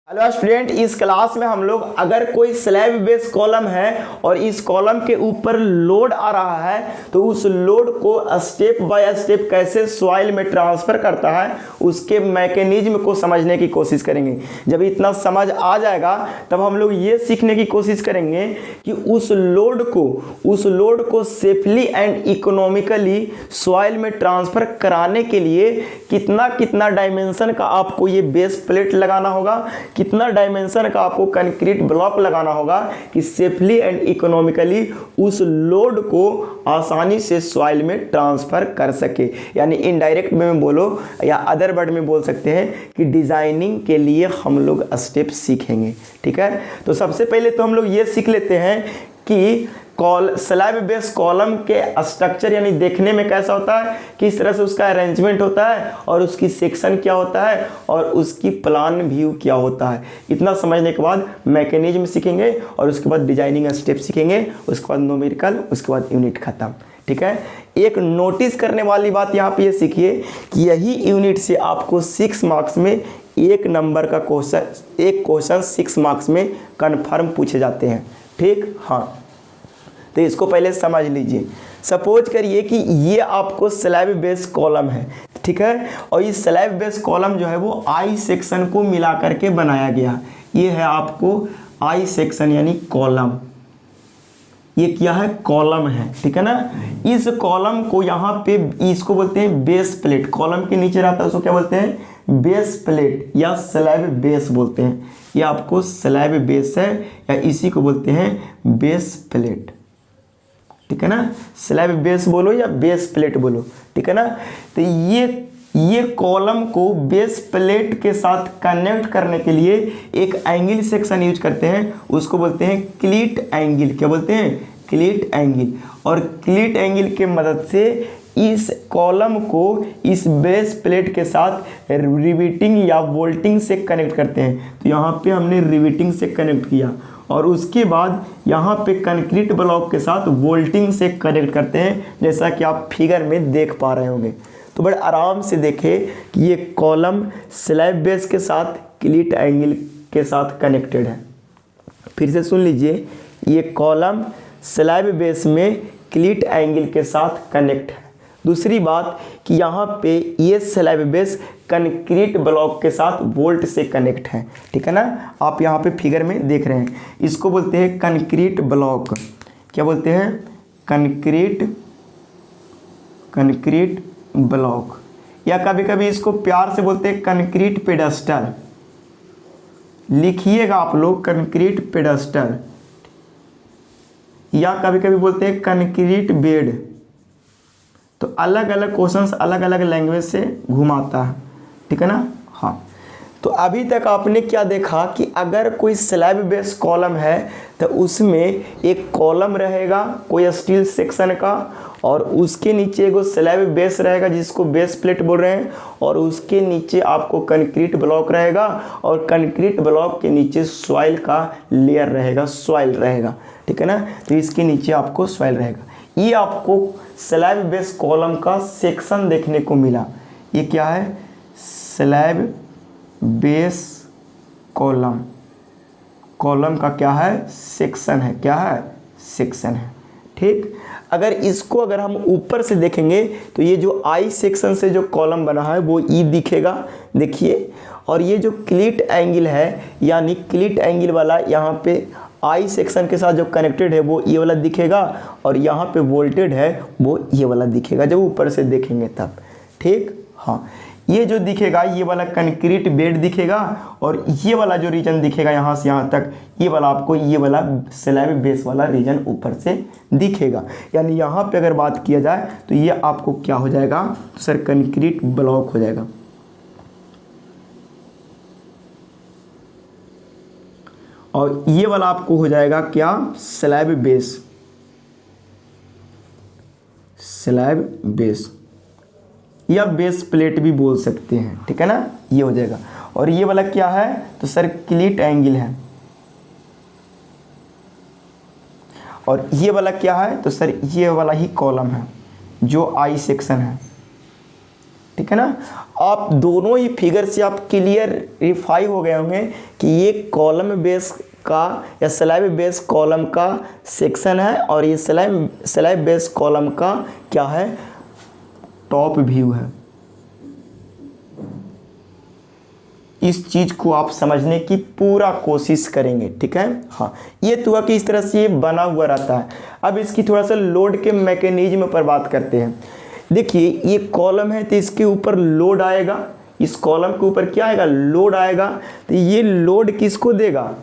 Hello student, इस class में हम लोग अगर कोई स्लैब बेस कॉलम है और इस कॉलम के ऊपर लोड आ रहा है तो उस लोड को स्टेप बाय स्टेप कैसे सॉइल में ट्रांसफर करता है उसके मैकेनिज्म को समझने की कोशिश करेंगे। जब इतना समझ आ जाएगा तब हम लोग ये सीखने की कोशिश करेंगे कि उस लोड को सेफली एंड इकोनॉमिकली सॉइल में ट्रांसफर कराने के लिए कितना डायमेंशन का आपको ये बेस प्लेट लगाना होगा, कितना डायमेंशन का आपको कंक्रीट ब्लॉक लगाना होगा कि सेफली एंड इकोनॉमिकली उस लोड को आसानी से सॉइल में ट्रांसफर कर सके। यानी इनडायरेक्ट में बोलो या अदर वर्ड में बोल सकते हैं कि डिजाइनिंग के लिए हम लोग स्टेप सीखेंगे। ठीक है, तो सबसे पहले तो हम लोग ये सीख लेते हैं कि स्लैब बेस कॉलम के स्ट्रक्चर यानी देखने में कैसा होता है, किस तरह से उसका अरेंजमेंट होता है और उसकी सेक्शन क्या होता है और उसकी प्लान व्यू क्या होता है। इतना समझने के बाद मैकेनिज्म सीखेंगे और उसके बाद डिजाइनिंग स्टेप सीखेंगे, उसके बाद न्यूमेरिकल, उसके बाद यूनिट खत्म। ठीक है, एक नोटिस करने वाली बात यहाँ पे ये सीखिए कि यही यूनिट से आपको 6 मार्क्स में एक नंबर का क्वेश्चन 6 मार्क्स में कन्फर्म पूछे जाते हैं। ठीक, हाँ, तो इसको पहले समझ लीजिए। सपोज करिए कि ये आपको स्लैब बेस कॉलम है, ठीक है, और इस स्लैब बेस कॉलम जो है वो आई सेक्शन को मिला करके बनाया गया। ये है आपको आई सेक्शन यानी कॉलम, ये क्या है, कॉलम है। ठीक है ना, इस कॉलम को यहाँ पे इसको बोलते हैं बेस प्लेट। कॉलम के नीचे रहता है उसको क्या बोलते हैं, बेस प्लेट या स्लैब बेस बोलते हैं। ये आपको स्लैब बेस है या इसी को बोलते हैं बेस प्लेट। ठीक है ना, स्लैब बेस बोलो या बेस प्लेट बोलो। ठीक है ना, तो ये कॉलम को बेस प्लेट के साथ कनेक्ट करने के लिए एक एंगल सेक्शन यूज करते हैं, उसको बोलते हैं क्लीट एंगल। क्या बोलते हैं, क्लीट एंगल। और क्लीट एंगल के मदद से इस कॉलम को इस बेस प्लेट के साथ रिवेटिंग या बोल्टिंग से कनेक्ट करते हैं। तो यहाँ पे हमने रिवेटिंग से कनेक्ट किया और उसके बाद यहाँ पे कंक्रीट ब्लॉक के साथ बोल्टिंग से कनेक्ट करते हैं, जैसा कि आप फिगर में देख पा रहे होंगे। तो बड़े आराम से देखें कि ये कॉलम स्लैब बेस के साथ क्लीट एंगल के साथ कनेक्टेड है। फिर से सुन लीजिए, ये कॉलम स्लैब बेस में क्लीट एंगल के साथ कनेक्ट है। दूसरी बात कि यहाँ पे ये स्लैब बेस कंक्रीट ब्लॉक के साथ बोल्ट से कनेक्ट है। ठीक है ना, आप यहाँ पे फिगर में देख रहे हैं, इसको बोलते हैं कंक्रीट ब्लॉक। क्या बोलते हैं, कंक्रीट ब्लॉक, या कभी कभी इसको प्यार से बोलते हैं कंक्रीट पेडस्टल। लिखिएगा आप लोग कंक्रीट पेडस्टल, या कभी कभी बोलते हैं कंक्रीट बेड। तो अलग अलग क्वेश्चंस अलग अलग लैंग्वेज से घुमाता है। ठीक है ना, हाँ। तो अभी तक आपने क्या देखा कि अगर कोई स्लैब बेस कॉलम है तो उसमें एक कॉलम रहेगा कोई स्टील सेक्शन का, और उसके नीचे एगो स्लैब बेस रहेगा जिसको बेस प्लेट बोल रहे हैं, और उसके नीचे आपको कंक्रीट ब्लॉक रहेगा, और कंक्रीट ब्लॉक के नीचे सॉइल का लेयर रहेगा, सॉइल रहेगा। ठीक है ना, तो इसके नीचे आपको सॉइल रहेगा। ये आपको स्लैब बेस कॉलम का सेक्शन देखने को मिला। ये क्या है, स्लैब बेस कॉलम, कॉलम का क्या है, सेक्शन है। क्या है, सेक्शन है। ठीक, अगर हम ऊपर से देखेंगे तो ये जो आई सेक्शन से जो कॉलम बना है वो ई दिखेगा, देखिए। और ये जो क्लीट एंगल है यानी क्लीट एंगल वाला यहाँ पे आई सेक्शन के साथ जो कनेक्टेड है वो ये वाला दिखेगा, और यहाँ पे वोल्टेड है वो ये वाला दिखेगा जब ऊपर से देखेंगे तब। ठीक, हाँ, ये जो दिखेगा ये वाला कंक्रीट बेड दिखेगा, और ये वाला जो रीजन दिखेगा यहाँ से यहाँ तक, ये वाला आपको ये वाला स्लैब बेस वाला रीजन ऊपर से दिखेगा। यानी यहाँ पे अगर बात किया जाए तो ये आपको क्या हो जाएगा, तो सर कंक्रीट ब्लॉक हो जाएगा। और ये वाला आपको हो जाएगा क्या, स्लैब बेस, स्लैब बेस या बेस प्लेट भी बोल सकते हैं। ठीक है ना, ये हो जाएगा। और ये वाला क्या है, तो सर क्लीट एंगल है। और ये वाला क्या है, तो सर ये वाला ही कॉलम है जो आई सेक्शन है। ठीक है ना, आप दोनों ही फिगर से आप क्लियरिफाई हो गए होंगे कि ये कॉलम बेस का या स्लैब बेस कॉलम का सेक्शन है और ये स्लैब बेस कॉलम का क्या है, टॉप व्यू है। इस चीज़ को आप समझने की पूरा कोशिश करेंगे, ठीक है। हाँ, ये तो हुआ कि इस तरह से ये बना हुआ रहता है। अब इसकी थोड़ा सा लोड के मैकेनिज्म पर बात करते हैं। देखिए ये कॉलम है तो इसके ऊपर लोड आएगा, इस कॉलम के ऊपर क्या आएगा, लोड आएगा। तो ये लोड किसको देगा,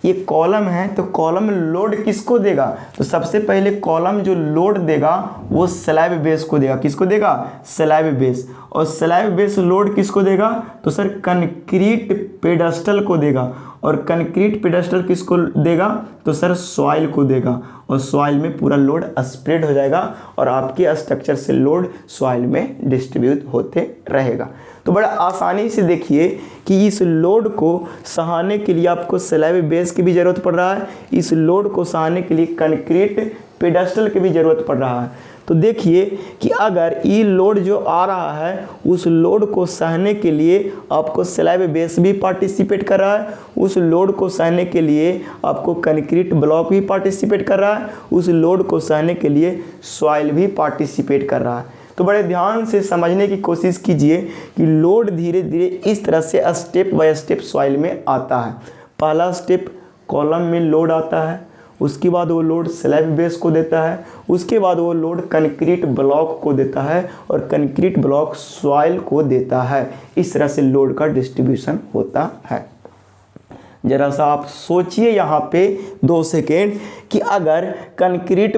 ये कॉलम है तो कॉलम लोड किसको देगा, तो सबसे पहले कॉलम जो लोड देगा वो स्लैब बेस को देगा। किसको देगा, स्लैब बेस। और स्लैब बेस लोड किसको देगा, तो सर कंक्रीट पेडस्टल को देगा। और कंक्रीट पेडस्टल किसको देगा, तो सर सॉइल को देगा। और सॉइल में पूरा लोड स्प्रेड हो जाएगा और आपके स्ट्रक्चर से लोड सॉइल में डिस्ट्रीब्यूट होते रहेगा। तो बड़ा आसानी से देखिए कि इस लोड को सहाने के लिए आपको स्लैब बेस की भी ज़रूरत पड़ रहा है, इस लोड को सहाने के लिए कंक्रीट पेडस्टल की भी ज़रूरत पड़ रहा है। तो देखिए कि अगर ये लोड जो आ रहा है उस लोड को सहने के लिए आपको स्लैब बेस भी पार्टिसिपेट कर रहा है, उस लोड को सहने के लिए आपको कंक्रीट ब्लॉक भी पार्टिसिपेट कर रहा है, उस लोड को सहने के लिए सॉइल भी पार्टिसिपेट कर रहा है। तो बड़े ध्यान से समझने की कोशिश कीजिए कि लोड धीरे धीरे इस तरह से स्टेप बाय स्टेप सॉइल में आता है। पहला स्टेप कॉलम में लोड आता है, उसके बाद वो लोड स्लैब बेस को देता है, उसके बाद वो लोड कंक्रीट ब्लॉक को देता है और कंक्रीट ब्लॉक सॉइल को देता है। इस तरह से लोड का डिस्ट्रीब्यूशन होता है। जरा सा आप सोचिए यहाँ पे 2 सेकेंड कि अगर कंक्रीट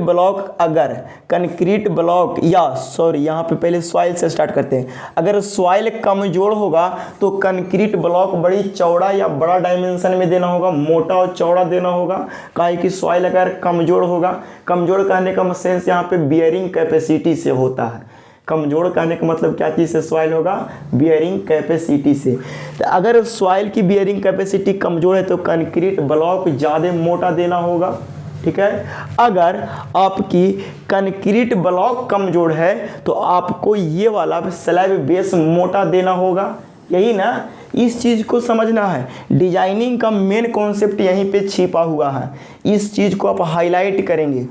ब्लॉक या सॉरी यहाँ पे पहले सॉइल से स्टार्ट करते हैं। अगर सॉइल कमज़ोर होगा तो कंक्रीट ब्लॉक बड़ी चौड़ा या बड़ा डायमेंशन में देना होगा, मोटा और चौड़ा देना होगा। काहे कि सॉइल अगर कमज़ोर होगा, कमज़ोर कहने का सेंस यहाँ पे बियरिंग कैपेसिटी से होता है। कमज़ोर कहने का मतलब क्या चीज़ से सॉइल होगा, बियरिंग कैपेसिटी से। तो अगर सॉइल की बियरिंग कैपेसिटी कमज़ोर है तो कंक्रीट ब्लॉक ज़्यादा मोटा देना होगा, ठीक है। अगर आपकी कंक्रीट ब्लॉक कमज़ोर है तो आपको ये वाला स्लैब बेस मोटा देना होगा, यही ना। इस चीज़ को समझना है, डिजाइनिंग का मेन कॉन्सेप्ट यहीं पे छिपा हुआ है। इस चीज़ को आप हाईलाइट करेंगे।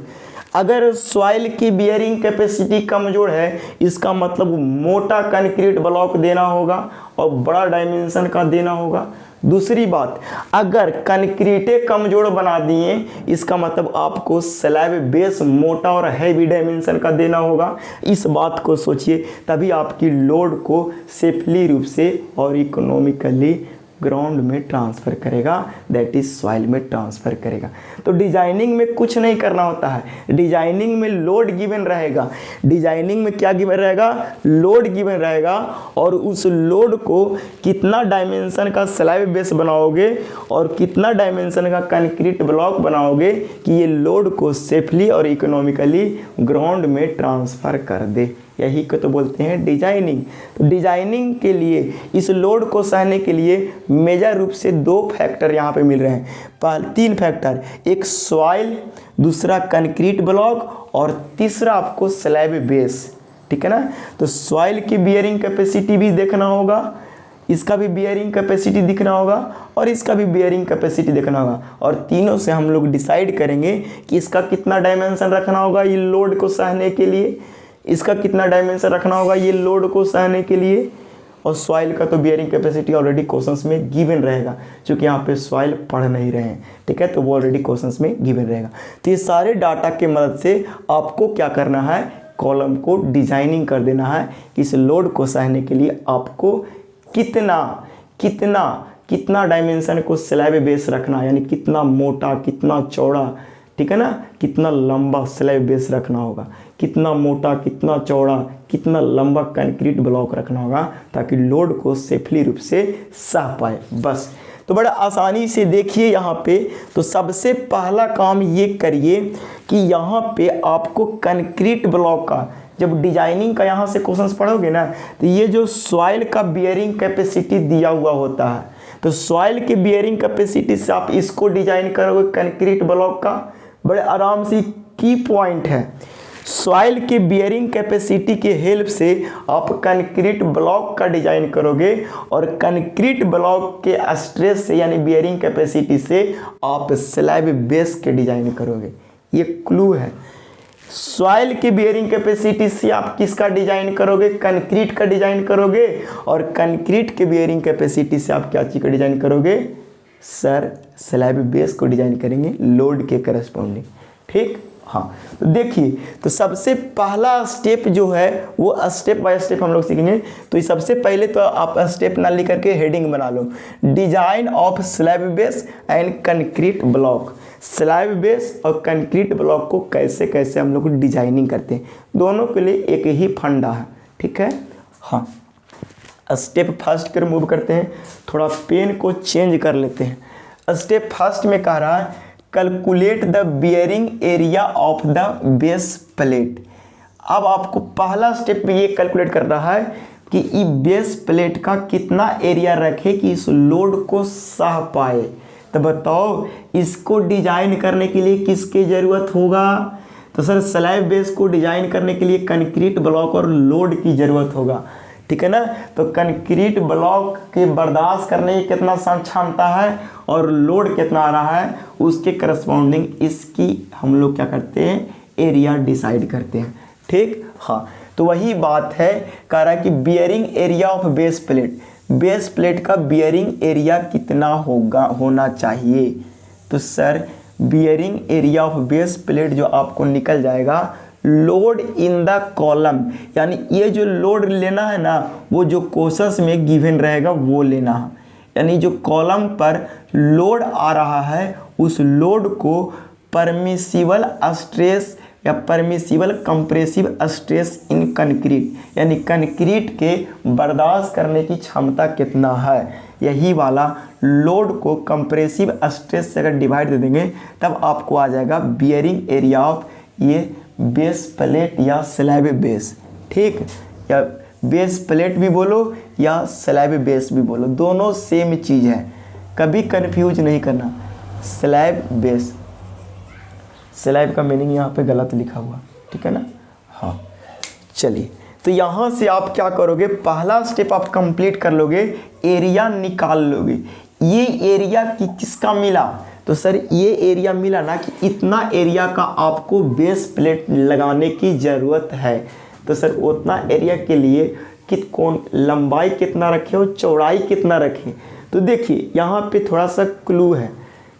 अगर सॉइल की बियरिंग कैपेसिटी कमज़ोर है इसका मतलब मोटा कंक्रीट ब्लॉक देना होगा और बड़ा डायमेंशन का देना होगा। दूसरी बात, अगर कंक्रीटे कमज़ोर बना दिए इसका मतलब आपको स्लैब बेस मोटा और हैवी डायमेंशन का देना होगा। इस बात को सोचिए, तभी आपकी लोड को सेफली रूप से और इकोनॉमिकली ग्राउंड में ट्रांसफ़र करेगा, दैट इज सॉइल में ट्रांसफ़र करेगा। तो डिजाइनिंग में कुछ नहीं करना होता है, डिजाइनिंग में लोड गिवन रहेगा। डिजाइनिंग में क्या गिवन रहेगा, लोड गिवन रहेगा। और उस लोड को कितना डायमेंशन का स्लैब बेस बनाओगे और कितना डायमेंशन का कंक्रीट ब्लॉक बनाओगे कि ये लोड को सेफली और इकोनॉमिकली ग्राउंड में ट्रांसफ़र कर दे, यही को तो बोलते हैं डिजाइनिंग। तो डिजाइनिंग के लिए इस लोड को सहने के लिए मेजर रूप से 2 फैक्टर यहाँ पे मिल रहे हैं। 3 फैक्टर, एक सॉइल, दूसरा कंक्रीट ब्लॉक और तीसरा आपको स्लैब बेस, ठीक है ना। तो सॉइल की बियरिंग कैपेसिटी भी देखना होगा, इसका भी बियरिंग कैपेसिटी दिखना होगा और इसका भी बियरिंग कैपेसिटी देखना होगा। और तीनों से हम लोग डिसाइड करेंगे कि इसका कितना डायमेंशन रखना होगा ये लोड को सहने के लिए, इसका कितना डायमेंशन रखना होगा ये लोड को सहने के लिए। और सॉइल का तो बियरिंग कैपेसिटी ऑलरेडी क्वेश्चंस में गिवन रहेगा, क्योंकि यहाँ पे सॉइल पढ़ नहीं रहे हैं, ठीक है, तो वो ऑलरेडी क्वेश्चंस में गिवन रहेगा। तो ये सारे डाटा के मदद से आपको क्या करना है, कॉलम को डिजाइनिंग कर देना है कि इस लोड को सहने के लिए आपको कितना डायमेंशन को स्लैब बेस रखना है, यानी कितना मोटा, कितना चौड़ा, ठीक है ना, कितना लंबा स्लैब बेस रखना होगा, कितना मोटा, कितना चौड़ा, कितना लंबा कंक्रीट ब्लॉक रखना होगा ताकि लोड को सेफली रूप से सह पाए। बस तो बड़ा आसानी से देखिए यहाँ पे। तो सबसे पहला काम ये करिए कि यहाँ पे आपको कंक्रीट ब्लॉक का, जब डिजाइनिंग का यहाँ से क्वेश्चंस पढ़ोगे ना, तो ये जो सॉइल का बियरिंग कैपेसिटी दिया हुआ होता है, तो सॉइल के बियरिंग कैपेसिटी से आप इसको डिजाइन करोगे कंक्रीट ब्लॉक का। बड़े आराम से की पॉइंट है, सॉइल के बियरिंग कैपेसिटी के हेल्प से आप कंक्रीट ब्लॉक का डिजाइन करोगे और कंक्रीट ब्लॉक के स्ट्रेस से यानी बियरिंग कैपेसिटी से आप स्लैब बेस के डिजाइन करोगे। ये क्लू है। सॉइल की बियरिंग कैपेसिटी से आप किसका डिजाइन करोगे? कंक्रीट का डिजाइन करोगे। और कंक्रीट के बियरिंग कैपेसिटी से आप क्या चीज का डिजाइन करोगे? सर स्लैब बेस को डिजाइन करेंगे लोड के करस्पॉन्डिंग। ठीक, हाँ। तो देखिए, तो सबसे पहला स्टेप जो है वो स्टेप बाय स्टेप हम लोग सीखेंगे। तो सबसे पहले तो आप स्टेप ना लिख करके हेडिंग बना लो, design of slab base and concrete block. Slab base और कंक्रीट ब्लॉक को कैसे कैसे हम लोग डिजाइनिंग करते हैं, दोनों के लिए एक ही फंडा है। ठीक है, हाँ। स्टेप फर्स्ट कर मूव करते हैं, थोड़ा पेन को चेंज कर लेते हैं। स्टेप फर्स्ट में कह रहा है calculate the bearing area of the base plate. अब आपको पहला स्टेप में ये कैलकुलेट कर रहा है कि ये बेस प्लेट का कितना एरिया रखे कि इस लोड को सह पाए। तो बताओ इसको डिजाइन करने के लिए किसकी ज़रूरत होगा? तो सर स्लैब बेस को डिजाइन करने के लिए कंक्रीट ब्लॉक और लोड की ज़रूरत होगा। ठीक है ना। तो कंक्रीट ब्लॉक के बर्दाश्त करने की कितना क्षमता है और लोड कितना आ रहा है, उसके करस्पॉन्डिंग इसकी हम लोग क्या करते हैं? एरिया डिसाइड करते हैं। ठीक, हाँ। तो वही बात है, कह रहा है कि bearing area of base plate, base plate का बियरिंग एरिया कितना होना चाहिए। तो sir bearing area of base plate जो आपको निकल जाएगा लोड इन द कॉलम, यानी ये जो लोड लेना है ना वो जो क्वेश्चंस में गिवन रहेगा वो लेना है। यानी जो कॉलम पर लोड आ रहा है उस लोड को परमिसिबल स्ट्रेस या permissible compressive stress in concrete, यानी कंक्रीट के बर्दाश्त करने की क्षमता कितना है, यही वाला लोड को कंप्रेसिव स्ट्रेस से अगर डिवाइड दे देंगे तब आपको आ जाएगा बियरिंग एरिया ऑफ ये बेस प्लेट या स्लैब बेस। ठीक, या बेस प्लेट भी बोलो या स्लैब बेस भी बोलो, दोनों सेम चीज़ है, कभी कंफ्यूज नहीं करना। स्लैब बेस, स्लैब का मीनिंग यहाँ पे गलत लिखा हुआ, ठीक है ना। हाँ, चलिए, तो यहाँ से आप क्या करोगे? पहला स्टेप आप कंप्लीट कर लोगे, एरिया निकाल लोगे। ये एरिया किसका मिला? तो सर ये एरिया मिला ना कि इतना एरिया का आपको बेस प्लेट लगाने की ज़रूरत है। तो सर उतना एरिया के लिए कौन लंबाई कितना रखे और चौड़ाई कितना रखें? तो देखिए यहाँ पे थोड़ा सा क्लू है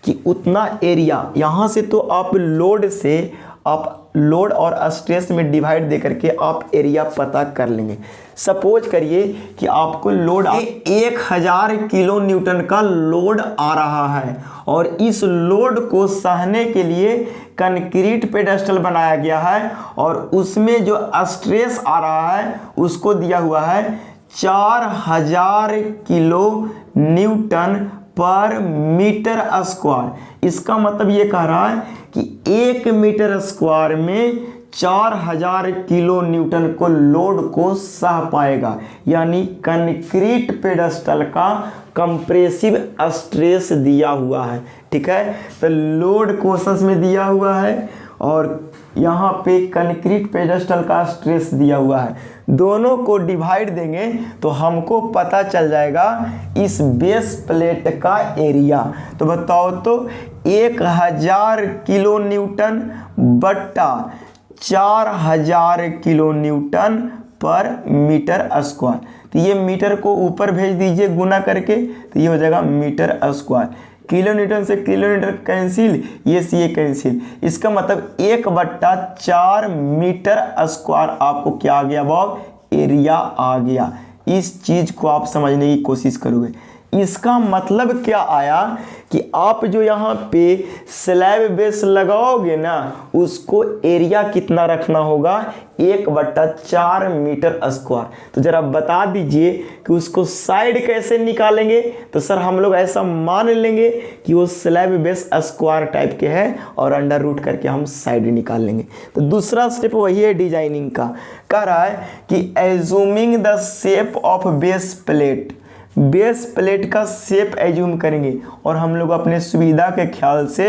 कि उतना एरिया, यहाँ से तो आप लोड से आप लोड और स्ट्रेस में डिवाइड दे करके आप एरिया पता कर लेंगे। सपोज करिए कि आपको लोड 1000 किलो न्यूटन का लोड आ रहा है और इस लोड को सहने के लिए कंक्रीट पेडेस्टल बनाया गया है और उसमें जो स्ट्रेस आ रहा है उसको दिया हुआ है 4000 किलो न्यूटन पर मीटर स्क्वायर। इसका मतलब ये कह रहा है कि 1 मीटर स्क्वायर में 4000 किलो न्यूटन को लोड को सह पाएगा, यानी कंक्रीट पेडेस्टल का कंप्रेसिव स्ट्रेस दिया हुआ है। ठीक है, तो लोड क्वेश्चंस में दिया हुआ है और यहाँ पे कंक्रीट पेडेस्टल का स्ट्रेस दिया हुआ है। दोनों को डिवाइड देंगे तो हमको पता चल जाएगा इस बेस प्लेट का एरिया। तो बताओ तो 1000 किलो न्यूटन बट्टा 4000 किलो न्यूटन पर मीटर स्क्वायर। तो ये मीटर को ऊपर भेज दीजिए गुना करके, तो ये हो जाएगा मीटर स्क्वायर। किलो न्यूटन से किलो न्यूटन कैंसिल, ये से ये कैंसिल। इसका मतलब 1/4 मीटर स्क्वायर आपको क्या आ गया बाब? एरिया आ गया। इस चीज़ को आप समझने की कोशिश करोगे। इसका मतलब क्या आया कि आप जो यहाँ पे स्लैब बेस लगाओगे ना उसको एरिया कितना रखना होगा? 1/4 मीटर स्क्वायर। तो जरा बता दीजिए कि उसको साइड कैसे निकालेंगे? तो सर हम लोग ऐसा मान लेंगे कि वो स्लैब बेस स्क्वायर टाइप के हैं और अंडर रूट करके हम साइड निकाल लेंगे। तो दूसरा स्टेप वही है डिजाइनिंग का। कह रहा है कि assuming the shape of base plate, base plate का शेप एज्यूम करेंगे और हम लोग अपने सुविधा के ख्याल से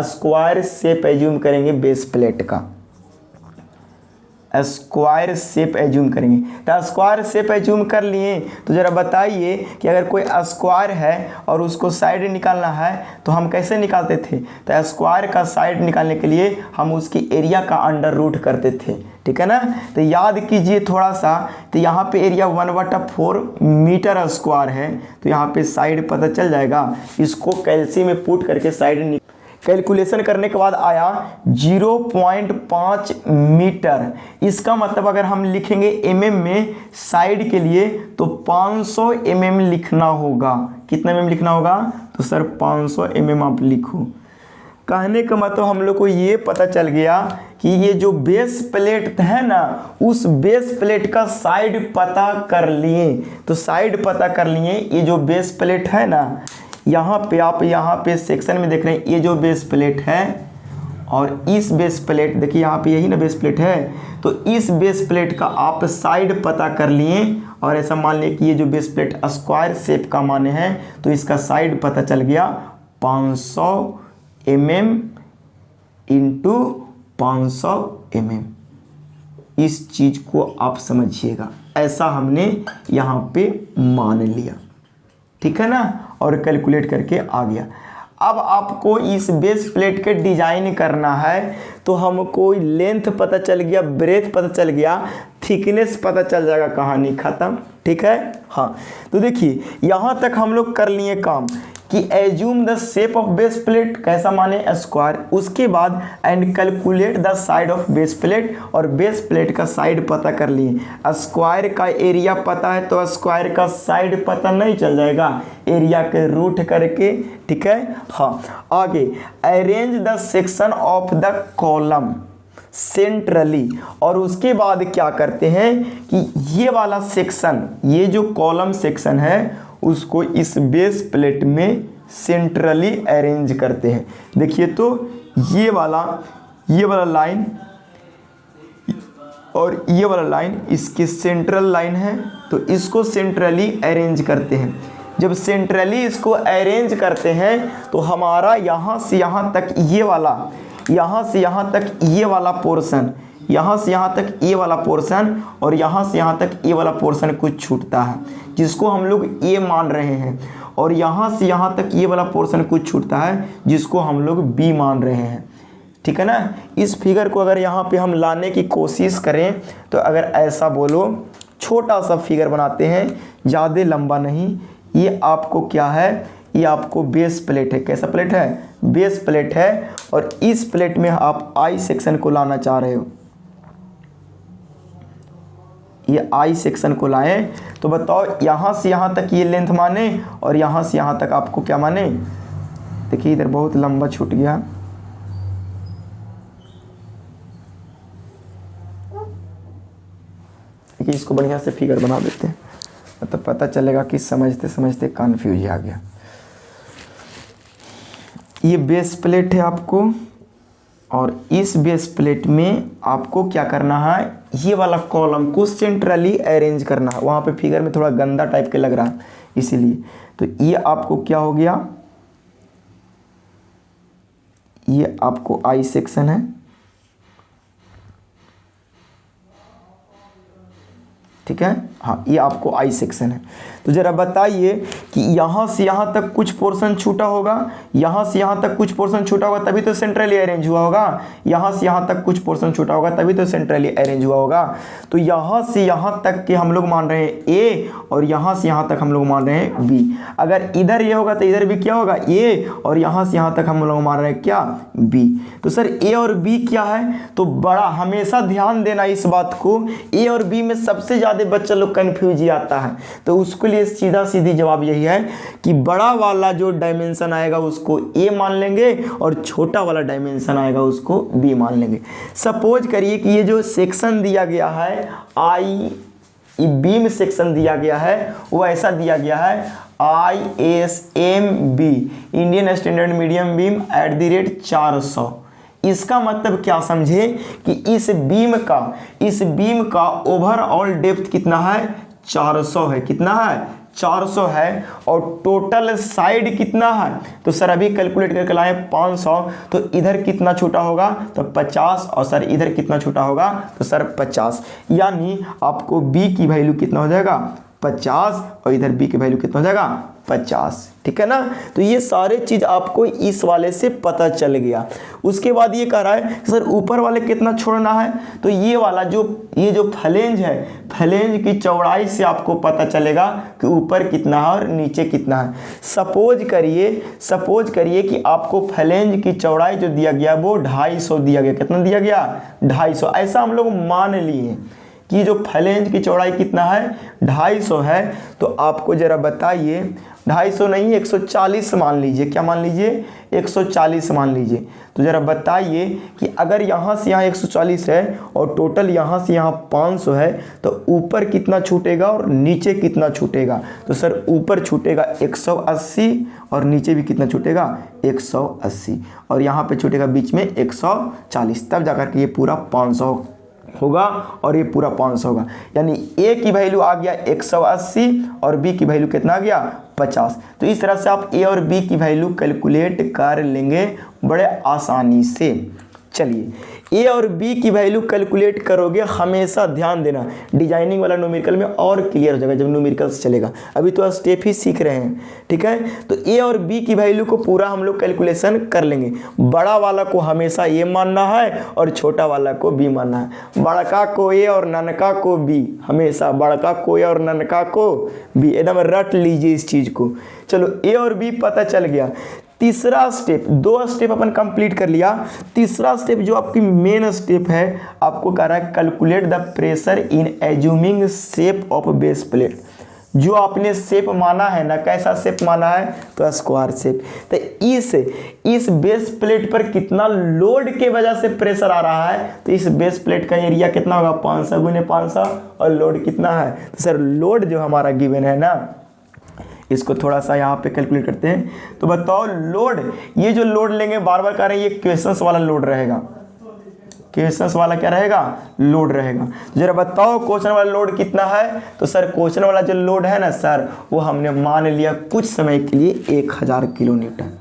स्क्वायर शेप एज्यूम करेंगे बेस प्लेट का। स्क्वायर शेप एज्यूम करेंगे। तो स्क्वायर शेप एज्यूम कर लिए तो ज़रा बताइए कि अगर कोई स्क्वायर है और उसको साइड निकालना है तो हम कैसे निकालते थे। तो स्क्वायर का साइड निकालने के लिए हम उसकी एरिया का अंडर रूट करते थे, ठीक है ना। तो याद कीजिए थोड़ा सा, तो यहाँ पे एरिया 1/4 मीटर स्क्वायर है, तो यहाँ पे साइड पता चल जाएगा। इसको कैलसी में पुट करके साइड कैलकुलेशन करने के बाद आया 0.5 मीटर। इसका मतलब अगर हम लिखेंगे mm में साइड के लिए तो 500 mm लिखना होगा। कितना mm लिखना होगा, तो सर 500 mm आप लिखो। कहने का मतलब हम लोग को ये पता चल गया कि ये जो बेस प्लेट है ना, उस बेस प्लेट का साइड पता कर लिए। तो साइड पता कर लिए, ये जो बेस प्लेट है ना, यहाँ पे आप यहाँ पे सेक्शन में देख रहे हैं, ये जो बेस प्लेट है और इस बेस प्लेट, देखिए यहाँ पे यही ना बेस प्लेट है, तो इस बेस प्लेट का आप साइड पता कर लिए और ऐसा मान लिए कि ये जो बेस प्लेट स्क्वायर शेप का माने है, तो इसका साइड पता चल गया 500 mm इंटू 500 mm। इस चीज को आप समझिएगा, ऐसा हमने यहाँ पे मान लिया, ठीक है ना, और कैलकुलेट करके आ गया। अब आपको इस बेस प्लेट के डिजाइन करना है, तो हमको लेंथ पता चल गया, ब्रेथ पता चल गया, थिकनेस पता चल जाएगा, कहानी खत्म, ठीक है। हाँ, तो देखिए यहाँ तक हम लोग कर लिए काम कि assume the shape of base plate, कैसा माने स्क्वायर। उसके बाद and calculate the side of base plate, और बेस प्लेट का साइड पता कर लिए। स्क्वायर का एरिया पता है तो स्क्वायर का साइड पता नहीं चल जाएगा, एरिया के रूट करके, ठीक है। हाँ, आगे arrange the section of the column centrally, और उसके बाद क्या करते हैं कि ये वाला सेक्शन, ये जो कॉलम सेक्शन है उसको इस बेस प्लेट में सेंट्रली अरेंज करते हैं। देखिए तो ये वाला लाइन और ये वाला लाइन इसके सेंट्रल लाइन है, तो इसको सेंट्रली अरेंज करते हैं। जब सेंट्रली इसको अरेंज करते हैं तो हमारा यहाँ से यहाँ तक ये वाला, यहाँ से यहाँ तक ये वाला पोर्शन, यहाँ से यहाँ तक ये वाला पोर्शन और यहाँ से यहाँ तक ये वाला पोर्शन कुछ छूटता है, जिसको हम लोग ए मान रहे हैं, और यहाँ से यहाँ तक ये वाला पोर्शन कुछ छूटता है जिसको हम लोग बी मान रहे हैं, ठीक है ना। इस फिगर को अगर यहाँ पे हम लाने की कोशिश करें तो अगर ऐसा बोलो, छोटा सा फिगर बनाते हैं, ज़्यादा लंबा नहीं। ये आपको क्या है, ये आपको बेस प्लेट है। कैसा प्लेट है, बेस प्लेट है, और इस प्लेट में आप आई सेक्शन को लाना चाह रहे हो। ये आई सेक्शन को लाएं तो बताओ यहाँ से यहाँ तक ये लेंथ माने और यहाँ से यहाँ तक आपको क्या माने। देखिए इधर बहुत लंबा छूट गया, देखिए इसको बढ़िया से फिगर बना देते हैं, मतलब पता चलेगा कि समझते समझते कन्फ्यूज आ गया। ये बेस प्लेट है आपको, और इस बेस प्लेट में आपको क्या करना है, ये वाला कॉलम को सेंट्रली अरेंज करना है। वहाँ पे फिगर में थोड़ा गंदा टाइप के लग रहा है इसीलिए। तो ये आपको क्या हो गया, ये आपको आई सेक्शन है, ठीक है। हाँ, ये आपको आई सेक्शन है। तो जरा बताइए कि यहाँ से यहाँ तक कुछ पोर्शन छूटा होगा, यहाँ से यहाँ तक कुछ पोर्शन छूटा होगा, तभी तो सेंट्रली अरेंज हुआ होगा। यहाँ से यहाँ तक कुछ पोर्शन छूटा होगा, तभी तो सेंट्रली अरेंज हुआ होगा। तो यहाँ से यहाँ तक के हम लोग मान रहे हैं ए, और यहाँ से यहाँ तक हम लोग मान रहे हैं बी। अगर इधर ये होगा तो इधर भी क्या होगा, ए, और यहाँ से यहाँ तक हम लोग मान रहे हैं क्या, बी। तो सर ए और बी क्या है, तो बड़ा, हमेशा ध्यान देना इस बात को, ए और बी में सबसे ज़्यादा बच्चा लोग कन्फ्यूज ही आता है। तो उसके लिए सीधा सीधी जवाब यही है कि बड़ा वाला जो डायमेंशन आएगा उसको ए मान लेंगे और छोटा वाला डायमेंशन आएगा उसको बी मान लेंगे। सपोज करिए कि ये जो सेक्शन दिया गया है, आई बीम सेक्शन दिया गया है, वो ऐसा दिया गया है ISMB, Indian standard medium beam @400। इसका मतलब क्या समझे कि इस बीम का ओवरऑल डेप्थ कितना है, 400 है। कितना है, 400 है और टोटल साइड कितना है, तो सर अभी कैलकुलेट करके लाए 500, तो इधर कितना छोटा होगा, तो 50, और सर इधर कितना छोटा होगा, तो सर 50। यानी आपको b की वैल्यू कितना हो जाएगा 50 और इधर b की वैल्यू कितना हो जाएगा 50, ठीक है ना। तो ये सारे चीज आपको इस वाले से पता चल गया। उसके बाद ये कह रहा है सर ऊपर वाले कितना छोड़ना है, तो ये वाला ये जो फ्लेंज है, फ्लेंज की चौड़ाई से आपको पता चलेगा कि ऊपर कितना है और नीचे कितना है। सपोज करिए कि आपको फ्लेंज की चौड़ाई जो दिया गया वो 250 दिया गया। कितना दिया गया 250। ऐसा हम लोग मान लिए कि जो फ्लेंज की चौड़ाई कितना है 250 है, तो आपको जरा बताइए 250 नहीं 140 मान लीजिए। क्या मान लीजिए 140 मान लीजिए। तो ज़रा बताइए कि अगर यहाँ से यहाँ 140 है और टोटल यहाँ से यहाँ 500 है, तो ऊपर कितना छूटेगा और नीचे कितना छूटेगा, तो सर ऊपर छूटेगा 180 और नीचे भी कितना छूटेगा 180 और यहाँ पे छूटेगा बीच में 140, तब जाकर के ये पूरा 500 होगा और ये पूरा 500 होगा। यानी a की वैल्यू आ गया 180 और b की वैल्यू कितना आ गया 50। तो इस तरह से आप a और b की वैल्यू कैलकुलेट कर लेंगे बड़े आसानी से। चलिए a और b की वैल्यू कैलकुलेट करोगे, हमेशा ध्यान देना डिजाइनिंग वाला न्यूमेरिकल में और क्लियर हो जाएगा जब न्यूमेरिकल से चलेगा। अभी तो स्टेप ही सीख रहे हैं, ठीक है। तो a और b की वैल्यू को पूरा हम लोग कैलकुलेशन कर लेंगे। बड़ा वाला को हमेशा a मानना है और छोटा वाला को b मानना है। बड़का को a और ननका को b, हमेशा बड़का को a और ननका को b, एकदम रट लीजिए इस चीज़ को। चलो a और b पता चल गया। तीसरा स्टेप, 2 स्टेप अपन कंप्लीट कर लिया। तीसरा स्टेप जो आपकी मेन स्टेप है, आपको कह रहा है calculate the pressure in assuming shape of base plate. जो आपने शेप माना है ना, कैसा शेप माना है, तो स्क्वायर शेप। तो इस बेस प्लेट पर कितना लोड के वजह से प्रेशर आ रहा है, तो इस बेस प्लेट का एरिया कितना होगा 500 गुने 500 और लोड कितना है, तो सर लोड जो हमारा गिवन है ना, इसको थोड़ा सा यहाँ पे कैलकुलेट करते हैं। तो बताओ लोड, ये जो लोड लेंगे बार बार कह रहे हैं ये क्वेश्चंस वाला लोड रहेगा। क्वेश्चंस वाला क्या रहेगा, लोड रहेगा। तो जरा बताओ क्वेश्चन वाला लोड कितना है, तो सर क्वेश्चन वाला जो लोड है ना सर, वो हमने मान लिया कुछ समय के लिए 1000 किलो न्यूटन,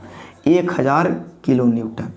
1000 किलो न्यूटन।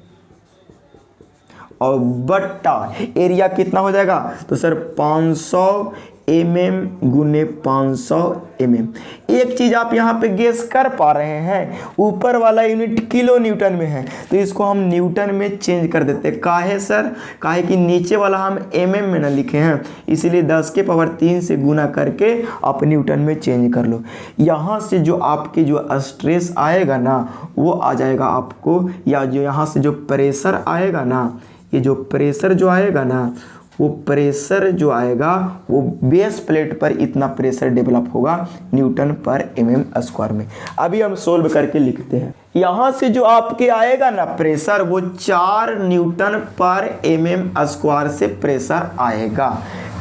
और बट्टा एरिया कितना हो जाएगा, तो सर 500 mm गुने 500 mm। एक चीज आप यहाँ पे गेस कर पा रहे हैं, ऊपर वाला यूनिट किलो न्यूटन में है, तो इसको हम न्यूटन में चेंज कर देते। काहे सर, काहे कि नीचे वाला हम mm में ना लिखे हैं, इसीलिए 10 के पावर 3 से गुना करके आप न्यूटन में चेंज कर लो। यहाँ से जो आपके जो स्ट्रेस आएगा ना, वो आ जाएगा आपको, या जो यहाँ से जो प्रेशर आएगा ना, ये जो प्रेशर जो आएगा ना, वो प्रेशर जो आएगा वो बेस प्लेट पर इतना प्रेशर डेवलप होगा न्यूटन पर mm स्क्वायर में। अभी हम सोल्व करके लिखते हैं। यहाँ से जो आपके आएगा ना प्रेशर, वो 4 न्यूटन पर mm स्क्वायर से प्रेशर आएगा।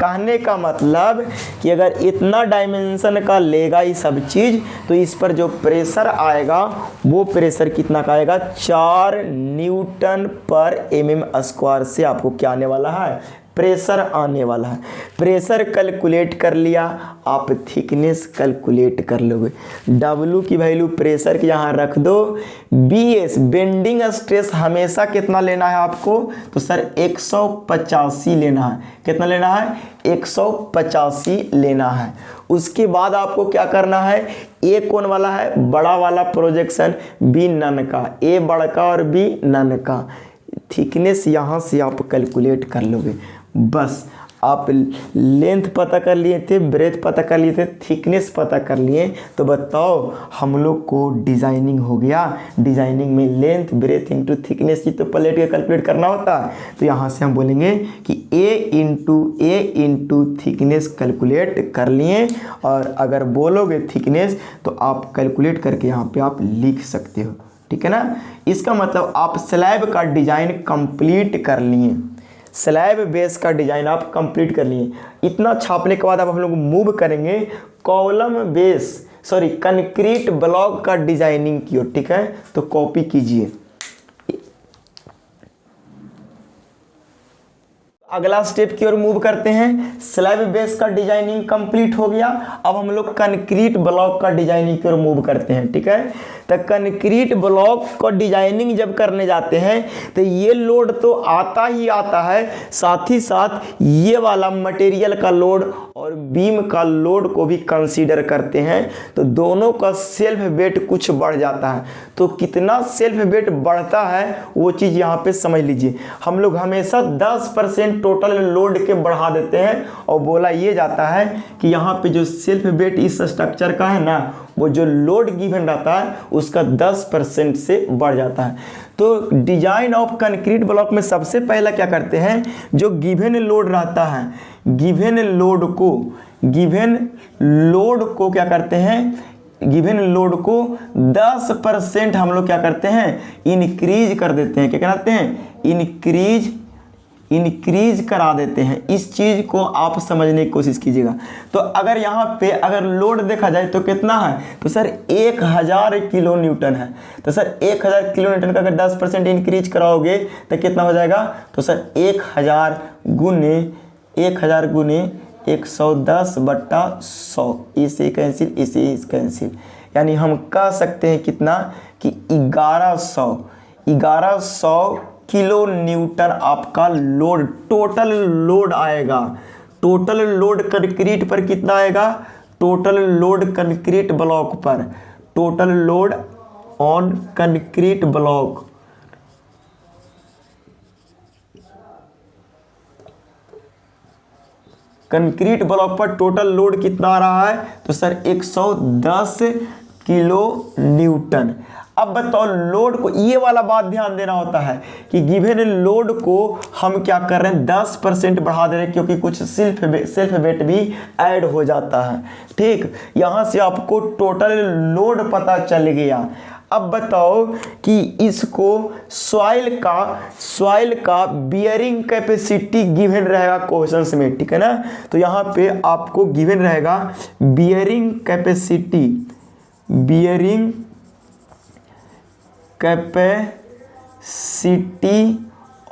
कहने का मतलब कि अगर इतना डायमेंशन का लेगा ये सब चीज़, तो इस पर जो प्रेशर आएगा वो प्रेशर कितना का आएगा, 4 न्यूटन पर mm स्क्वायर से आपको क्या आने वाला है, प्रेशर आने वाला है। प्रेशर कैलकुलेट कर लिया, आप थिकनेस कैलकुलेट कर लोगे। W की वैल्यू प्रेशर के यहाँ रख दो। BS बेंडिंग स्ट्रेस हमेशा कितना लेना है आपको, तो सर 185 लेना है। कितना लेना है, 185 लेना है। उसके बाद आपको क्या करना है, A कौन वाला है, बड़ा वाला प्रोजेक्शन, B नन का, A बड़का और B नन का। थिकनेस यहाँ से आप कैलकुलेट कर लोगे। बस आप लेंथ पता कर लिए थे, ब्रेथ पता कर लिए थे, थिकनेस पता कर लिए, तो बताओ हम लोग को डिज़ाइनिंग हो गया। डिज़ाइनिंग में लेंथ ब्रेथ इंटू थिकनेस की तो प्लेट का कैलकुलेट करना होता है। तो यहाँ से हम बोलेंगे कि A इंटू थिकनेस कैलकुलेट कर लिए, और अगर बोलोगे थिकनेस तो आप कैलकुलेट करके यहाँ पे आप लिख सकते हो, ठीक है ना। इसका मतलब आप स्लैब का डिज़ाइन कंप्लीट कर लिए, स्लैब बेस का डिज़ाइन आप कंप्लीट कर लिए। इतना छापने के बाद अब हम लोग मूव करेंगे column base, sorry concrete block का डिजाइनिंग की ओर, ठीक है। तो कॉपी कीजिए। अगला स्टेप की ओर मूव करते हैं। स्लैब बेस का डिजाइनिंग कंप्लीट हो गया। अब हम लोग कंक्रीट ब्लॉक का डिजाइनिंग की ओर मूव करते हैं। ठीक है, तो कंक्रीट ब्लॉक का डिजाइनिंग जब करने जाते हैं तो ये लोड तो आता ही आता है, साथ ही साथ ये वाला मटेरियल का लोड और बीम का लोड को भी कंसीडर करते हैं। तो दोनों का सेल्फ वेट कुछ बढ़ जाता है। तो कितना सेल्फ वेट बढ़ता है वो चीज़ यहाँ पे समझ लीजिए। हम लोग हमेशा 10% टोटल लोड के बढ़ा देते हैं और बोला ये जाता है कि यहाँ पे जो सेल्फ वेट इस स्ट्रक्चर का है ना, वो जो लोड गिवन रहता है उसका 10% से बढ़ जाता है। तो डिजाइन ऑफ कंक्रीट ब्लॉक में सबसे पहला क्या करते हैं, जो गिवन लोड रहता है, गिवन लोड को क्या करते हैं, गिवन लोड को 10% हम लोग क्या करते हैं, इंक्रीज कर देते हैं। क्या कराते हैं, इंक्रीज करा देते हैं। इस चीज़ को आप समझने की कोशिश कीजिएगा। तो अगर यहाँ पे अगर लोड देखा जाए तो कितना है, तो सर 1000 किलो न्यूटन है। तो सर 1000 किलो न्यूटन का अगर 10% इंक्रीज कराओगे तो कितना हो जाएगा, तो सर 1000 गुने 110/100, इसे कैंसिल, इसे कैंसिल, यानी हम कह सकते हैं कितना कि 1100 किलो न्यूटन आपका लोड, टोटल लोड आएगा। टोटल लोड कंक्रीट पर कितना आएगा, टोटल लोड कंक्रीट ब्लॉक पर, total load on concrete block पर टोटल लोड कितना आ रहा है, तो सर 110 किलो न्यूटन। अब बताओ लोड को, ये वाला बात ध्यान देना होता है कि गिवन लोड को हम क्या कर रहे हैं, 10% बढ़ा दे रहे हैं, क्योंकि कुछ सेल्फ वेट भी ऐड हो जाता है। ठीक, यहाँ से आपको टोटल लोड पता चल गया। अब बताओ कि इसको सॉइल का बियरिंग कैपेसिटी गिवन रहेगा क्वेश्चंस में। ठीक है ना, तो यहाँ पे आपको गिवन रहेगा बियरिंग कैपेसिटी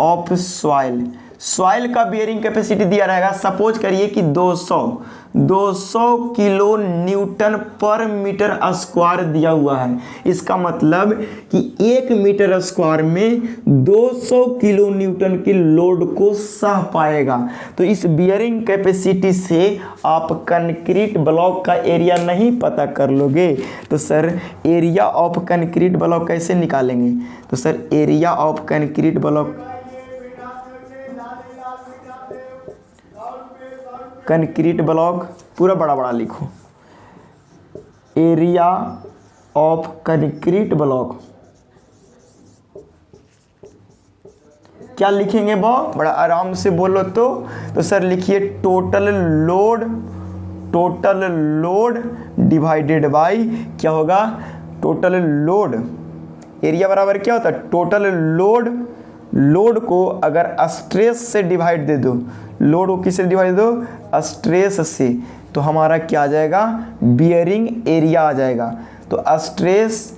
ऑफ सॉइल का बियरिंग कैपेसिटी दिया रहेगा। सपोज करिए कि 200 किलो न्यूटन पर मीटर स्क्वायर दिया हुआ है। इसका मतलब कि 1 मीटर स्क्वायर में 200 किलो न्यूटन के लोड को सह पाएगा। तो इस बियरिंग कैपेसिटी से आप कंक्रीट ब्लॉक का एरिया नहीं पता कर लोगे। तो sir area of concrete block कैसे निकालेंगे, तो sir area of concrete block पूरा बड़ा लिखो, एरिया ऑफ कंक्रीट ब्लॉक क्या लिखेंगे, बहुत बड़ा आराम से बोलो। तो सर लिखिए टोटल लोड डिवाइडेड बाय क्या होगा, टोटल लोड, एरिया बराबर क्या होता है, टोटल लोड को अगर स्ट्रेस से डिवाइड दे दो, लोड को किससे डिवाइड दो, स्ट्रेस से, तो हमारा क्या आ जाएगा, बियरिंग एरिया आ जाएगा। तो स्ट्रेस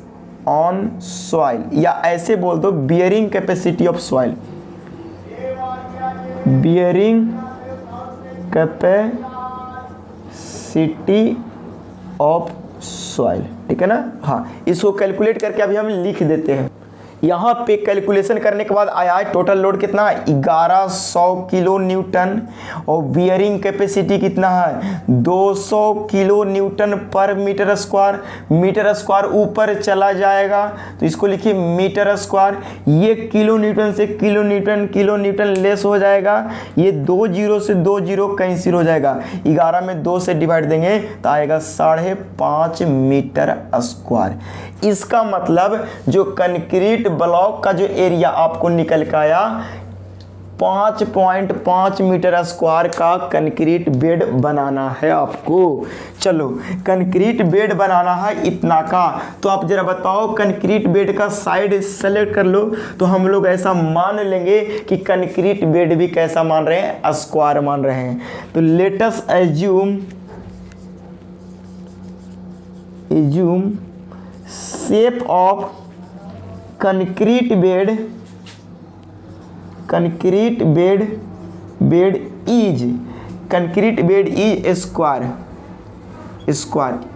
ऑन सॉइल, या ऐसे बोल दो bearing capacity of soil, bearing capacity of soil. ठीक है ना, हाँ, इसको कैलकुलेट करके अभी हम लिख देते हैं। यहाँ पे कैलकुलेशन करने के बाद आया है टोटल लोड कितना है, 1100 किलो न्यूटन, और बियरिंग कैपेसिटी कितना है, 200 किलो न्यूटन पर मीटर स्क्वायर ऊपर चला जाएगा तो इसको लिखिए मीटर स्क्वायर। ये किलो न्यूटन से किलो न्यूटन लेस हो जाएगा, ये 2 0 से 2 0 कैंसिल हो जाएगा, 11 में 2 से डिवाइड देंगे तो आएगा 5.5 मीटर स्क्वायर। इसका मतलब जो कंक्रीट ब्लॉक का जो एरिया आपको निकल के आया 5.5 मीटर स्क्वायर का कंक्रीट बेड बनाना है आपको। चलो कंक्रीट बेड बनाना है इतना का, तो आप जरा बताओ कंक्रीट बेड का साइड सेलेक्ट कर लो। तो हम लोग ऐसा मान लेंगे कि कंक्रीट बेड भी कैसा मान रहे हैं, स्क्वायर मान रहे हैं। तो let us assume shape of concrete bed bed is, concrete bed is square,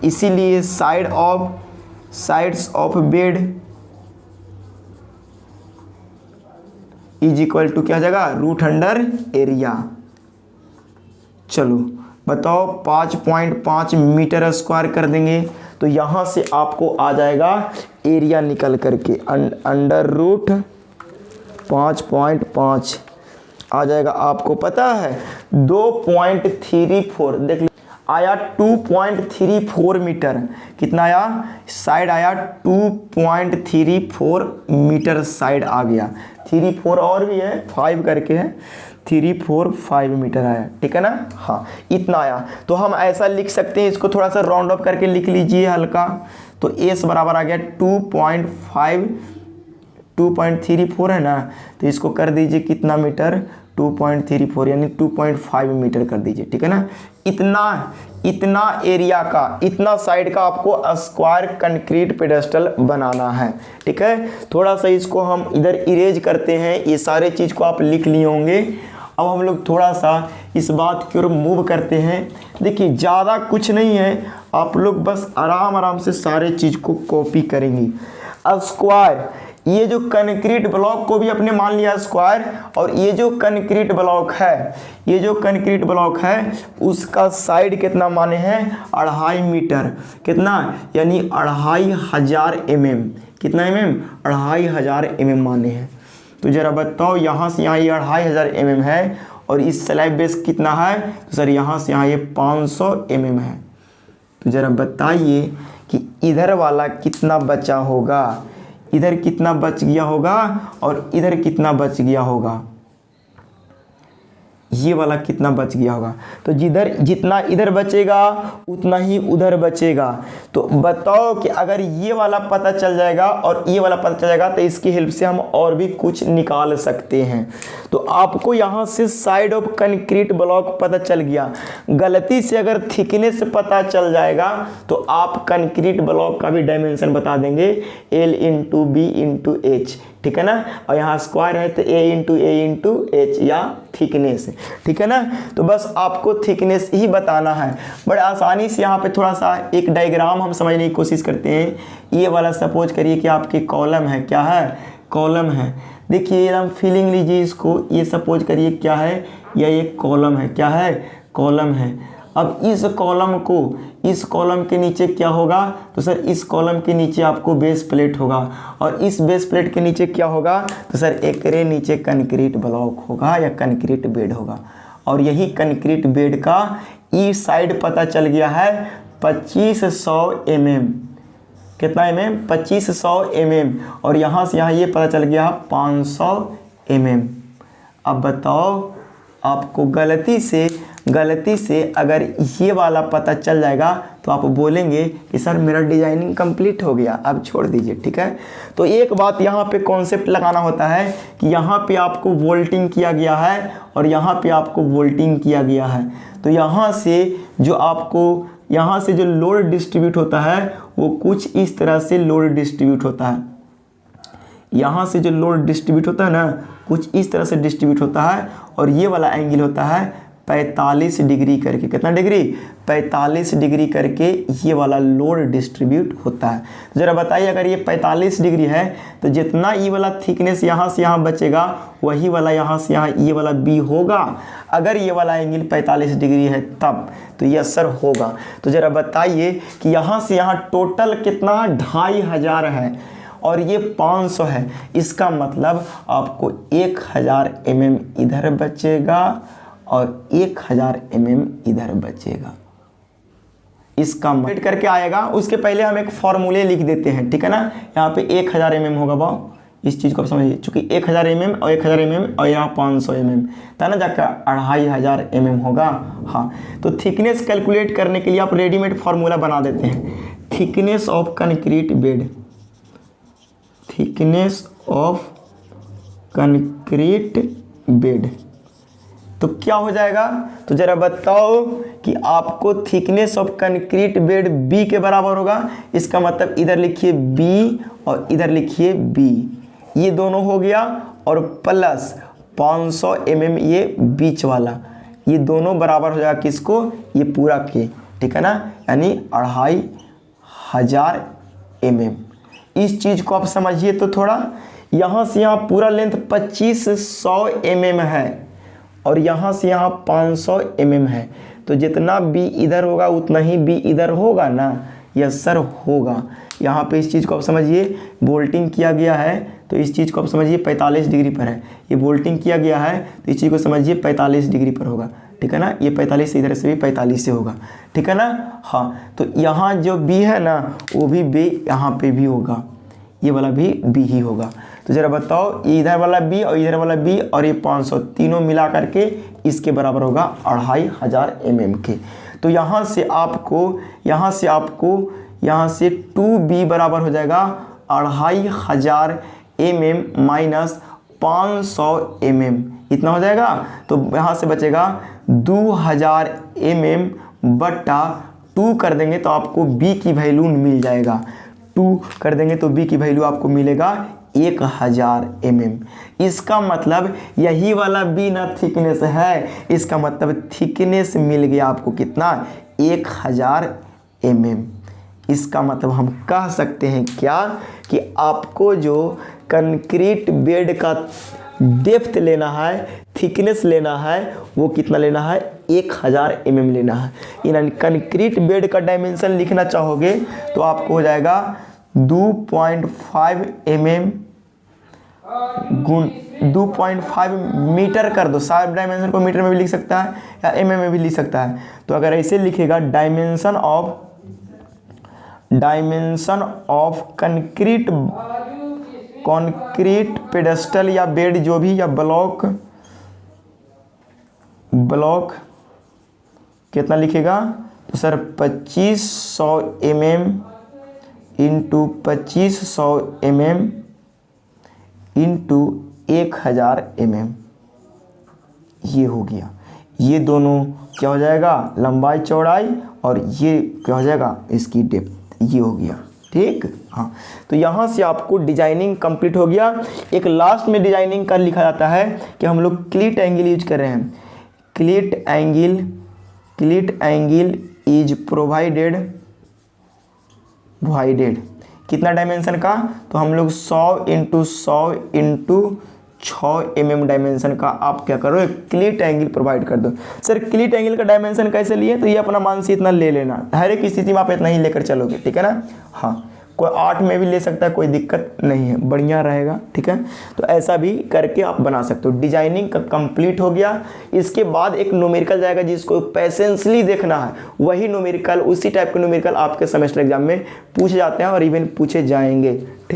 इसीलिए sides of bed is equal to क्या हो जाएगा, रूट अंडर एरिया। चलो बताओ 5.5 मीटर स्क्वायर कर देंगे तो यहाँ से आपको आ जाएगा एरिया निकल करके अंडर रूट 5.5 आ जाएगा। आपको पता है 2.34 देख आया 2.34 मीटर, कितना आया, साइड आया 2.34 मीटर साइड आ गया, 34 और भी है 5 करके है, 345 मीटर आया, ठीक है ना। हाँ इतना आया। तो हम ऐसा लिख सकते हैं, इसको थोड़ा सा राउंड अप करके लिख लीजिए हल्का, तो एस बराबर आ गया 2.34 है ना, तो इसको कर दीजिए कितना मीटर, 2.34 यानी 2.5 मीटर कर दीजिए, ठीक है ना। इतना एरिया का, इतना साइड का आपको स्क्वायर कंक्रीट पेडेस्टल बनाना है, ठीक है। थोड़ा सा इसको हम इधर इरेज करते हैं, ये सारे चीज़ को आप लिख लिए होंगे। अब हम लोग थोड़ा सा इस बात की ओर मूव करते हैं। देखिए ज़्यादा कुछ नहीं है, आप लोग बस आराम से सारे चीज़ को कॉपी करेंगे। स्क्वायर, ये जो कंक्रीट ब्लॉक को भी अपने मान लिया स्क्वायर, और ये जो कंक्रीट ब्लॉक है, ये जो कंक्रीट ब्लॉक है उसका साइड कितना माने हैं, 2.5 मीटर, कितना यानी 2500 mm, कितना mm, 2500 mm माने हैं। तो जरा बताओ यहाँ से यहाँ ये 2500 mm है और इस स्लैब बेस कितना है, तो सर यहाँ से यहाँ ये 500 mm है। तो जरा बताइए कि इधर वाला कितना बचा होगा, इधर कितना बच गया होगा और इधर कितना बच गया होगा, ये वाला कितना बच गया होगा। तो जितना इधर बचेगा उतना ही उधर बचेगा। तो बताओ कि अगर ये वाला पता चल जाएगा और ये वाला पता चल जाएगा तो इसकी हेल्प से हम और भी कुछ निकाल सकते हैं। तो आपको यहाँ से साइड ऑफ कंक्रीट ब्लॉक पता चल गया, गलती से अगर थिकनेस पता चल जाएगा तो आप कंक्रीट ब्लॉक का भी डायमेंशन बता देंगे, L into B into H, ठीक है ना। और यहाँ स्क्वायर है तो ए इंटू एच या थिकनेस, ठीक है ना। तो बस आपको थिकनेस ही बताना है। बड़े आसानी से यहाँ पे थोड़ा सा एक डायग्राम हम समझने की कोशिश करते हैं। ये वाला सपोज करिए कि आपके कॉलम है, क्या है, कॉलम है। देखिए एकदम फीलिंग लीजिए इसको, ये सपोज करिए क्या है, या ये कॉलम है, क्या है, कॉलम है। अब इस कॉलम के नीचे क्या होगा, तो सर इस कॉलम के नीचे आपको बेस प्लेट होगा, और इस बेस प्लेट के नीचे क्या होगा, तो सर एकरे नीचे कंक्रीट ब्लॉक होगा या कंक्रीट बेड होगा। और यही कंक्रीट बेड का ई साइड पता चल गया है 2500 mm, कितना mm, 2500 mm, और यहाँ से यहाँ ये पता चल गया 500 mm। अब बताओ आपको गलती से अगर ये वाला पता चल जाएगा तो आप बोलेंगे कि सर मेरा डिजाइनिंग कंप्लीट हो गया, अब छोड़ दीजिए, ठीक है। तो एक बात यहाँ पे कॉन्सेप्ट लगाना होता है कि यहाँ पे आपको वोल्टिंग किया गया है और यहाँ पे आपको वोल्टिंग किया गया है। तो यहाँ से जो लोड डिस्ट्रीब्यूट होता है वो कुछ इस तरह से लोड डिस्ट्रीब्यूट होता है। यहाँ से जो लोड डिस्ट्रीब्यूट होता है ना, कुछ इस तरह से डिस्ट्रीब्यूट होता है, और ये वाला एंगल होता है 45 डिग्री करके, कितना डिग्री, 45 डिग्री करके ये वाला लोड डिस्ट्रीब्यूट होता है। ज़रा बताइए अगर ये 45 डिग्री है तो जितना ये वाला थिकनेस यहाँ से यहाँ बचेगा वही वाला यहाँ से यहाँ ये वाला बी होगा। अगर ये वाला एंगल 45 डिग्री है तब तो ये सर होगा। तो ज़रा बताइए कि यहाँ से यहाँ टोटल कितना 2500 है और ये 500 है, इसका मतलब आपको 1000 mm इधर बचेगा और 1000 mm इधर बचेगा। इसका मतलब करके आएगा। उसके पहले हम एक फॉर्मूले लिख देते हैं, ठीक है ना। यहाँ पे 1000 mm होगा, बाओ इस चीज़ को आप समझिए, चूँकि 1000 mm और 1000 mm और यहाँ 500 mm था ना, जाकर 2500 mm होगा। हाँ, तो थिकनेस कैलकुलेट करने के लिए आप रेडीमेड फार्मूला बना देते हैं। Thickness of concrete bed, thickness of concrete bed, तो क्या हो जाएगा, तो जरा बताओ कि आपको thickness of concrete bed B के बराबर होगा। इसका मतलब इधर लिखिए बी और इधर लिखिए बी, ये दोनों हो गया, और प्लस 500 mm ये बीच वाला, ये दोनों बराबर हो जाएगा किसको, ये पूरा के, ठीक है ना, यानी 2500 mm। इस चीज़ को आप समझिए तो थोड़ा, यहाँ से यहाँ पूरा लेंथ 2500 mm है और यहाँ से यहाँ 500 mm है, तो जितना बी इधर होगा उतना ही बी इधर होगा ना, यस सर होगा। यहाँ पे इस चीज़ को आप समझिए, बोल्टिंग किया गया है तो इस चीज़ को आप समझिए 45 डिग्री पर है, ये बोल्टिंग किया गया है तो इस चीज़ को समझिए 45 डिग्री पर होगा, ठीक है ना, ये 45 से इधर से भी 45 से होगा, ठीक है ना। हाँ, तो यहाँ जो बी है ना वो भी बी यहाँ पे भी होगा, ये वाला भी बी ही होगा। तो ज़रा बताओ, ये इधर वाला बी और इधर वाला बी और ये 500 तीनों मिला करके इसके बराबर होगा 2500 mm के। तो यहाँ से आपको 2b बराबर हो जाएगा 2500 mm माइनस 500 mm, इतना हो जाएगा। तो यहाँ से बचेगा 2000 mm बटा 2 कर देंगे तो आपको b की वैल्यू मिल जाएगा, 2 कर देंगे तो b की वैल्यू आपको मिलेगा 1000 mm। इसका मतलब यही वाला b ना थिकनेस है, इसका मतलब थिकनेस मिल गया आपको कितना, 1000 mm। इसका मतलब हम कह सकते हैं क्या कि आपको जो कंक्रीट बेड का डेप्थ लेना है, थिकनेस लेना है, वो कितना लेना है, 1000 mm लेना है। यानी कंक्रीट बेड का डायमेंशन लिखना चाहोगे तो आपको हो जाएगा 2.5 mm गुण 2.5 मीटर कर दो, सारे डायमेंशन को मीटर में भी लिख सकता है या mm में भी लिख सकता है। तो अगर ऐसे लिखेगा डायमेंशन ऑफ कंक्रीट पेडेस्टल या बेड जो भी, या ब्लॉक कितना लिखेगा, तो sir 2500 mm into 2500 mm into 1000 mm, ये हो गया। ये दोनों क्या हो जाएगा, लंबाई चौड़ाई, और ये क्या हो जाएगा, इसकी डेप्थ, ये हो गया, ठीक। हाँ, तो यहाँ से आपको डिजाइनिंग कंप्लीट हो गया। एक लास्ट में डिजाइनिंग का लिखा जाता है कि हम लोग क्लीट एंगल यूज कर रहे हैं। क्लीट एंगल इज प्रोवाइडेड कितना डायमेंशन का, तो हम लोग 100 इंटू 100 इंटू 6 mm डायमेंशन का आप क्या करो, क्लीट एंगल प्रोवाइड कर दो। सर क्लीट एंगल का डायमेंशन कैसे लिए, तो ये अपना मान से इतना ले लेना, हर एक स्थिति में आप इतना ही लेकर चलोगे, ठीक है ना। हाँ, कोई 8 में भी ले सकता है, कोई दिक्कत नहीं है, बढ़िया रहेगा, ठीक है। तो ऐसा भी करके आप बना सकते हो। डिजाइनिंग का कंप्लीट हो गया। इसके बाद एक न्यूमेरिकल जाएगा जिसको पेशेंसली देखना है, वही न्यूमेरिकल, उसी टाइप के न्यूमेरिकल आपके सेमेस्टर एग्जाम में पूछे जाते हैं और इवन पूछे जाएंगे।